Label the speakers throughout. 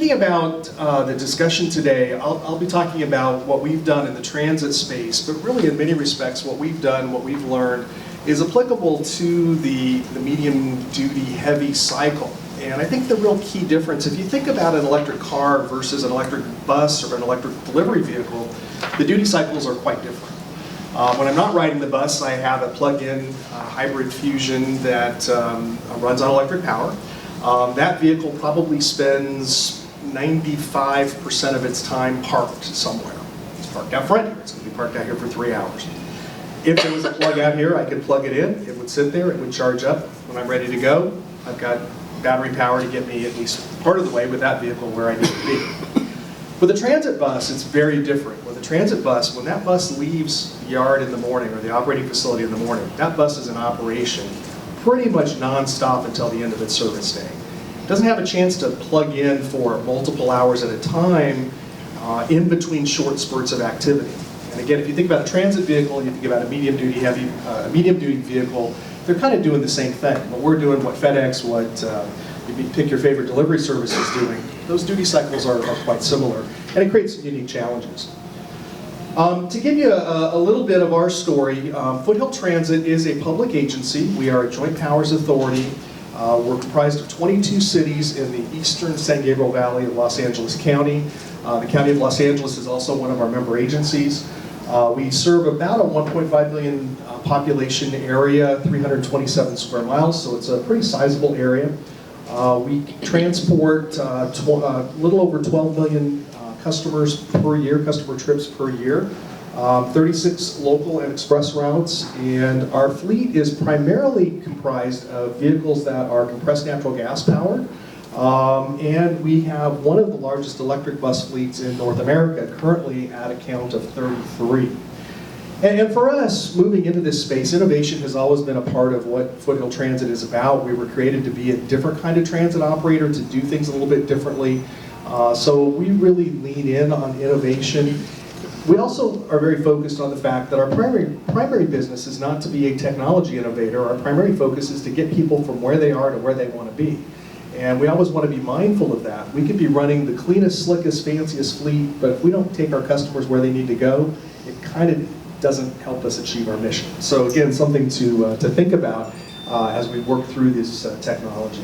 Speaker 1: thinking about the discussion today, I'll be talking about what we've done in the transit space, but really in many respects what we've done, what we've learned, is applicable to the medium-duty heavy cycle. And I think the real key difference, if you think about an electric car versus an electric bus or an electric delivery vehicle, the duty cycles are quite different. When I'm not riding the bus, I have a plug-in hybrid Fusion that runs on electric power. That vehicle probably spends 95% of its time parked somewhere. It's parked out front here. It's going to be parked out here for 3 hours. If there was a plug out here, I could plug it in. It would sit there. It would charge up. When I'm ready to go, I've got battery power to get me at least part of the way with that vehicle where I need to be. With a transit bus, it's very different. With a transit bus, when that bus leaves the yard in the morning or the operating facility in the morning, that bus is in operation pretty much non-stop until the end of its service day. It doesn't have a chance to plug in for multiple hours at a time in between short spurts of activity. And again, if you think about a transit vehicle, you think about a medium-duty vehicle, they're kind of doing the same thing. What we're doing, what FedEx, what you pick your favorite delivery service is doing, those duty cycles are quite similar, and it creates some unique challenges. To give you a little bit of our story, Foothill Transit is a public agency. We are a joint powers authority. We're comprised of 22 cities in the eastern San Gabriel Valley of Los Angeles County. The County of Los Angeles is also one of our member agencies. We serve about a 1.5 million population area, 327 square miles, so it's a pretty sizable area. We transport a little over 12 million customers per year, customer trips per year, 36 local and express routes, and our fleet is primarily comprised of vehicles that are compressed natural gas powered, and we have one of the largest electric bus fleets in North America, currently at a count of 33. And for us, moving into this space, innovation has always been a part of what Foothill Transit is about. We were created to be a different kind of transit operator, to do things a little bit differently. So we really lean in on innovation. We also are very focused on the fact that our primary business is not to be a technology innovator. Our primary focus is to get people from where they are to where they want to be. And we always want to be mindful of that. We could be running the cleanest, slickest, fanciest fleet, but if we don't take our customers where they need to go, it kind of doesn't help us achieve our mission. So again, something to think about as we work through this technology.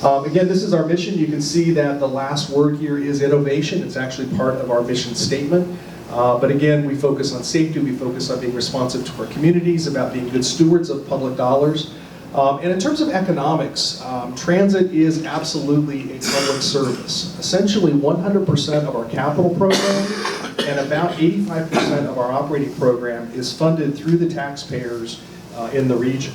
Speaker 1: Again, this is our mission. You can see that the last word here is innovation. It's actually part of our mission statement. But again, we focus on safety, we focus on being responsive to our communities, about being good stewards of public dollars. And in terms of economics, transit is absolutely a public service. Essentially 100% of our capital program and about 85% of our operating program is funded through the taxpayers in the region.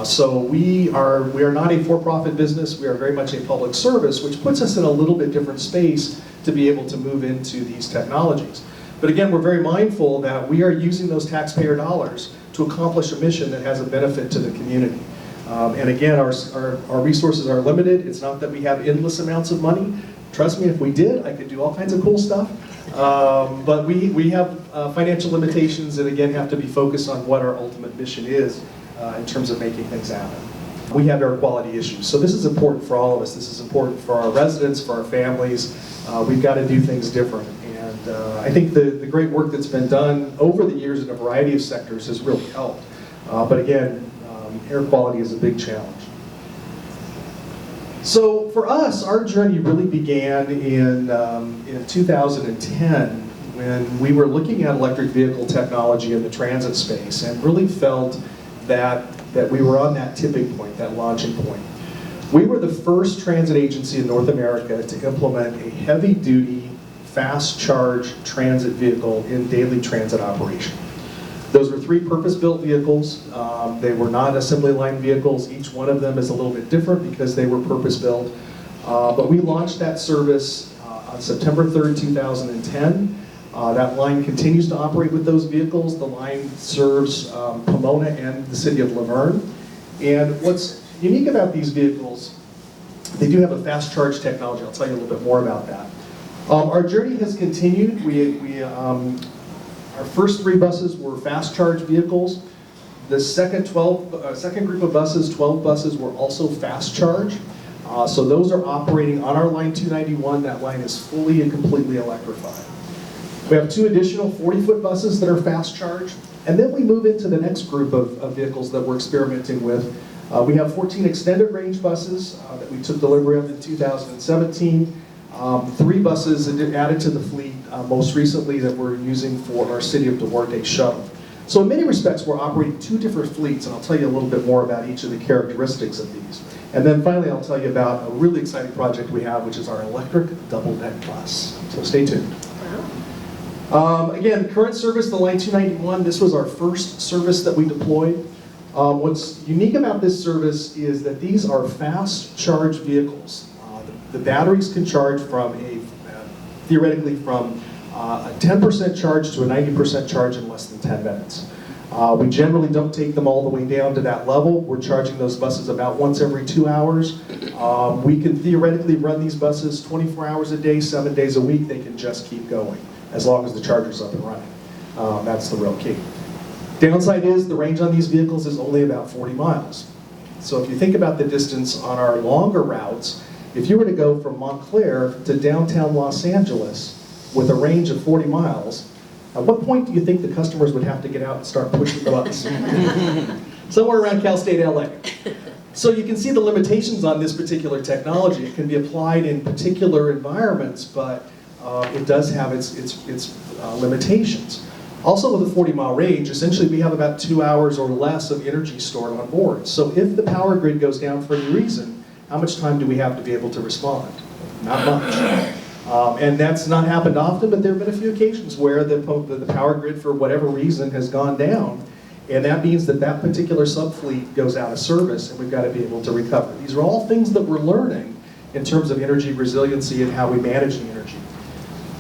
Speaker 1: So we are not a for-profit business, we are very much a public service, which puts us in a little bit different space to be able to move into these technologies. But again, we're very mindful that we are using those taxpayer dollars to accomplish a mission that has a benefit to the community. And again, our resources are limited. It's not that we have endless amounts of money. Trust me, if we did, I could do all kinds of cool stuff. But we have financial limitations and again have to be focused on what our ultimate mission is in terms of making things happen. We have air quality issues. So this is important for all of us. This is important for our residents, for our families. We've got to do things different. And I think the great work that's been done over the years in a variety of sectors has really helped. But again, air quality is a big challenge. So for us, our journey really began in 2010 when we were looking at electric vehicle technology in the transit space and really felt that we were on that tipping point, that launching point. We were the first transit agency in North America to implement a heavy-duty, fast-charge transit vehicle in daily transit operation. Those were 3 purpose-built vehicles. They were not assembly line vehicles. Each one of them is a little bit different because they were purpose-built. But we launched that service on September 3rd, 2010. That line continues to operate with those vehicles. The line serves Pomona and the city of Laverne. And what's unique about these vehicles, they do have a fast charge technology. I'll tell you a little bit more about that. Our journey has continued. Our first 3 buses were fast charge vehicles. The second group of buses, 12 buses, were also fast charge. So those are operating on our line 291. That line is fully and completely electrified. We have 2 additional 40-foot buses that are fast charge. And then we move into the next group of vehicles that we're experimenting with. We have 14 extended range buses that we took delivery of in 2017. 3 buses added to the fleet most recently that we're using for our City of Duarte shuttle. So in many respects, we're operating 2 different fleets, and I'll tell you a little bit more about each of the characteristics of these. And then finally, I'll tell you about a really exciting project we have, which is our electric double-deck bus. So stay tuned. Again, current service, the line 291, this was our first service that we deployed. What's unique about this service is that these are fast charge vehicles. The batteries can charge from theoretically from a 10% charge to a 90% charge in less than 10 minutes. We generally don't take them all the way down to that level. We're charging those buses about once every 2 hours. We can theoretically run these buses 24 hours a day, 7 days a week. They can just keep going as long as the charger's up and running. That's the real key. Downside is the range on these vehicles is only about 40 miles. So if you think about the distance on our longer routes, if you were to go from Montclair to downtown Los Angeles with a range of 40 miles, at what point do you think the customers would have to get out and start pushing the buttons? Somewhere around Cal State LA. So you can see the limitations on this particular technology. It can be applied in particular environments, but it does have its limitations. Also with a 40-mile range, essentially we have about 2 hours or less of energy stored on board. So if the power grid goes down for any reason, how much time do we have to be able to respond? Not much. And that's not happened often, but there have been a few occasions where the power grid, for whatever reason, has gone down, and that means that that particular subfleet goes out of service, and we've got to be able to recover. These are all things that we're learning in terms of energy resiliency and how we manage the energy.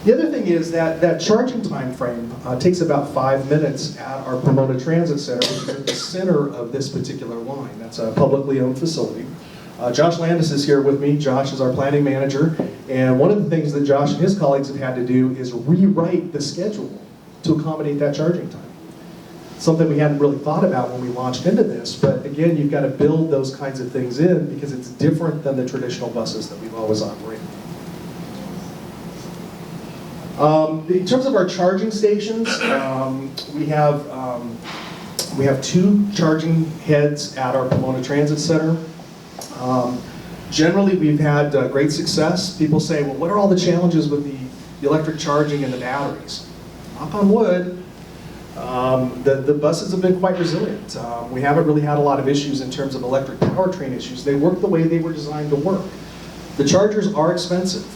Speaker 1: The other thing is that charging time frame takes about 5 minutes at our Pomona Transit Center, which is at the center of this particular line. That's a publicly owned facility. Josh Landis is here with me. Josh is our planning manager, and one of the things that Josh and his colleagues have had to do is rewrite the schedule to accommodate that charging time. Something we hadn't really thought about when we launched into this, but again, you've got to build those kinds of things in because it's different than the traditional buses that we've always operated. In terms of our charging stations, we have 2 charging heads at our Pomona Transit Center. Generally, we've had great success. People say, well, what are all the challenges with the electric charging and the batteries? Knock on wood, the buses have been quite resilient. We haven't really had a lot of issues in terms of electric powertrain issues. They work the way they were designed to work. The chargers are expensive.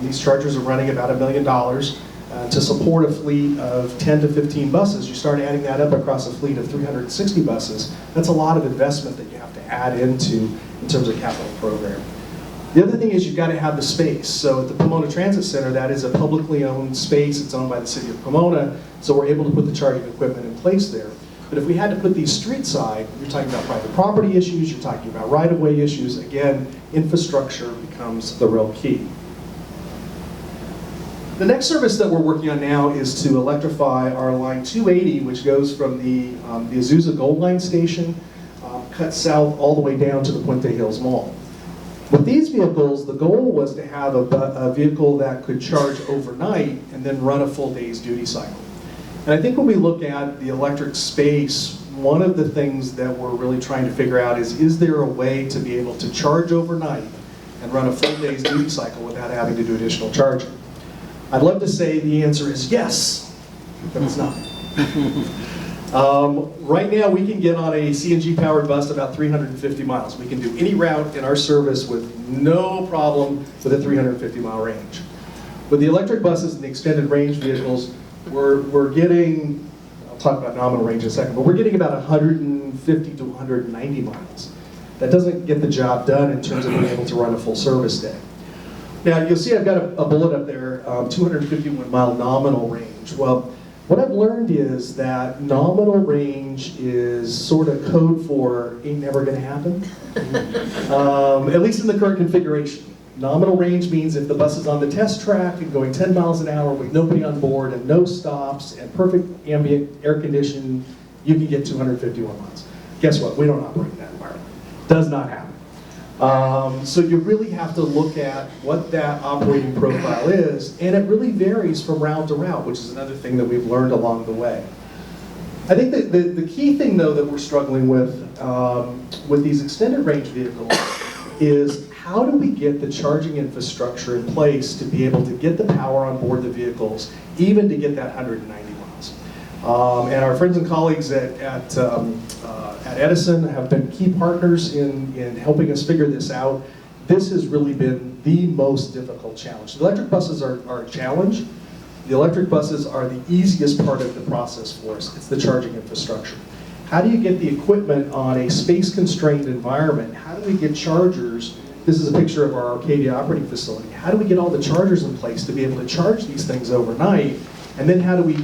Speaker 1: These chargers are running about $1 million. To support a fleet of 10 to 15 buses, you start adding that up across a fleet of 360 buses. That's a lot of investment that you have to add into in terms of capital program. The other thing is you've got to have the space. So at the Pomona Transit Center, that is a publicly owned space. It's owned by the City of Pomona, so we're able to put the charging equipment in place there. But if we had to put these street side, you're talking about private property issues, you're talking about right-of-way issues. Again, infrastructure becomes the real key. The next service that we're working on now is to electrify our line 280, which goes from the Azusa Gold Line station, cut south all the way down to the Puente Hills Mall. With these vehicles, the goal was to have a vehicle that could charge overnight and then run a full day's duty cycle. And I think when we look at the electric space, one of the things that we're really trying to figure out is there a way to be able to charge overnight and run a full day's duty cycle without having to do additional charging? I'd love to say the answer is yes, but it's not. Right now, we can get on a CNG-powered bus about 350 miles. We can do any route in our service with no problem with a 350-mile range. With the electric buses and the extended range vehicles, we're getting, I'll talk about nominal range in a second, but we're getting about 150 to 190 miles. That doesn't get the job done in terms of being able to run a full service day. Now, you'll see I've got a bullet up there, 251-mile nominal range. Well, what I've learned is that nominal range is sort of code for ain't never going to happen, at least in the current configuration. Nominal range means if the bus is on the test track and going 10 miles an hour with nobody on board and no stops and perfect ambient air conditioning, you can get 251 miles. Guess what? We don't operate in that environment. Does not happen. So you really have to look at what that operating profile is, and it really varies from route to route, which is another thing that we've learned along the way. I think that the key thing, though, that we're struggling with these extended range vehicles is how do we get the charging infrastructure in place to be able to get the power on board the vehicles, even to get that 190 miles. And our friends and colleagues at Edison have been key partners in helping us figure this out. This has really been the most difficult challenge. The electric buses are a challenge. The electric buses are the easiest part of the process for us. It's the charging infrastructure. How do you get the equipment on a space-constrained environment? How do we get chargers? This is a picture of our Arcadia operating facility. How do we get all the chargers in place to be able to charge these things overnight? And then how do we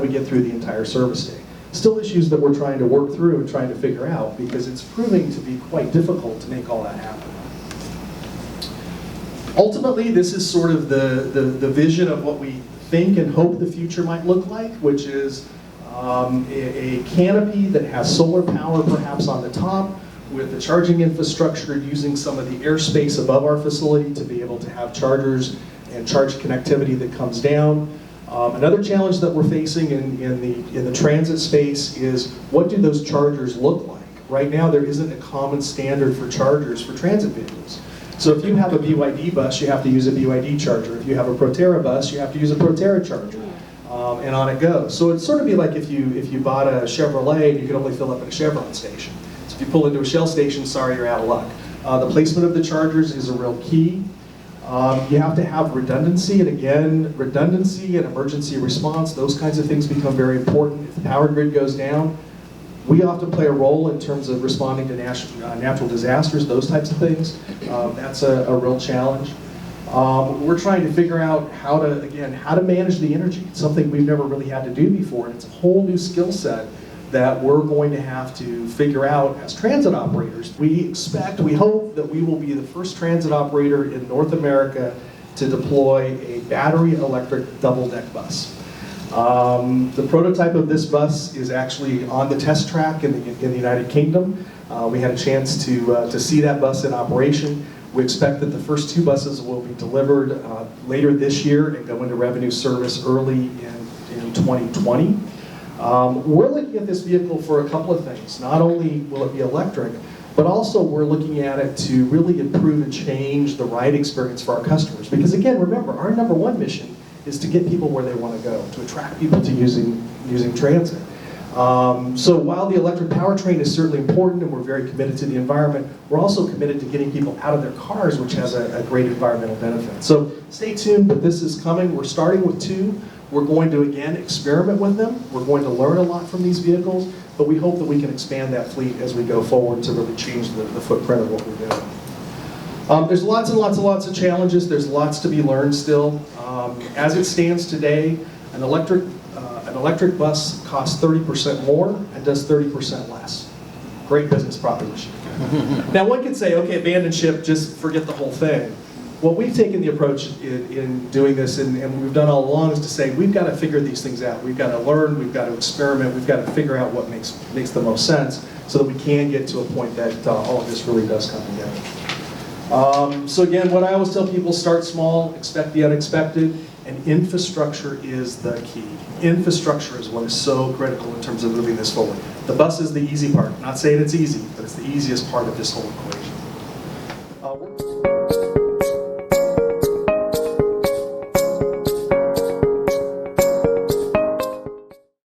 Speaker 1: get through the entire service day? Still issues that we're trying to work through and trying to figure out, because it's proving to be quite difficult to make all that happen. Ultimately, this is sort of the vision of what we think and hope the future might look like, which is a canopy that has solar power perhaps on the top, with the charging infrastructure using some of the airspace above our facility to be able to have chargers and charge connectivity that comes down. Another challenge that we're facing in the transit space is, what do those chargers look like? Right now there isn't a common standard for chargers for transit vehicles. So if you have a BYD bus, you have to use a BYD charger. If you have a Proterra bus, you have to use a Proterra charger. And on it goes. So it'd sort of be like if you bought a Chevrolet and you could only fill up at a Chevron station. So if you pull into a Shell station, sorry, you're out of luck. The placement of the chargers is a real key. You have to have redundancy, and again, redundancy and emergency response, those kinds of things become very important. If the power grid goes down, we often play a role in terms of responding to natural disasters, those types of things. That's a real challenge. We're trying to figure out how to manage the energy. It's something we've never really had to do before, and it's a whole new skill set that we're going to have to figure out as transit operators. We hope that we will be the first transit operator in North America to deploy a battery electric double-deck bus. The prototype of this bus is actually on the test track in the United Kingdom. We had a chance to see that bus in operation. We expect that the first 2 buses will be delivered later this year and go into revenue service early in 2020. We're looking at this vehicle for a couple of things. Not only will it be electric, but also we're looking at it to really improve and change the ride experience for our customers. Because again, remember, our number one mission is to get people where they want to go, to attract people to using transit. So while the electric powertrain is certainly important and we're very committed to the environment, we're also committed to getting people out of their cars, which has a great environmental benefit. So stay tuned, but this is coming. We're starting with 2. We're going to, again, experiment with them. We're going to learn a lot from these vehicles, but we hope that we can expand that fleet as we go forward to really change the footprint of what we're doing. There's lots and lots of challenges. There's lots to be learned still. As it stands today, an electric bus costs 30% more and does 30% less. Great business proposition. Now one could say, okay, abandon ship, just forget the whole thing. What we've taken the approach in doing this, and we've done all along, is to say we've got to figure these things out. We've got to learn, we've got to experiment, we've got to figure out what makes the most sense so that we can get to a point that all of this really does come together. So again, what I always tell people, start small, expect the unexpected, and infrastructure is the key. Infrastructure is what is so critical in terms of moving this forward. The bus is the easy part. I'm not saying it's easy, but it's the easiest part of this whole equation.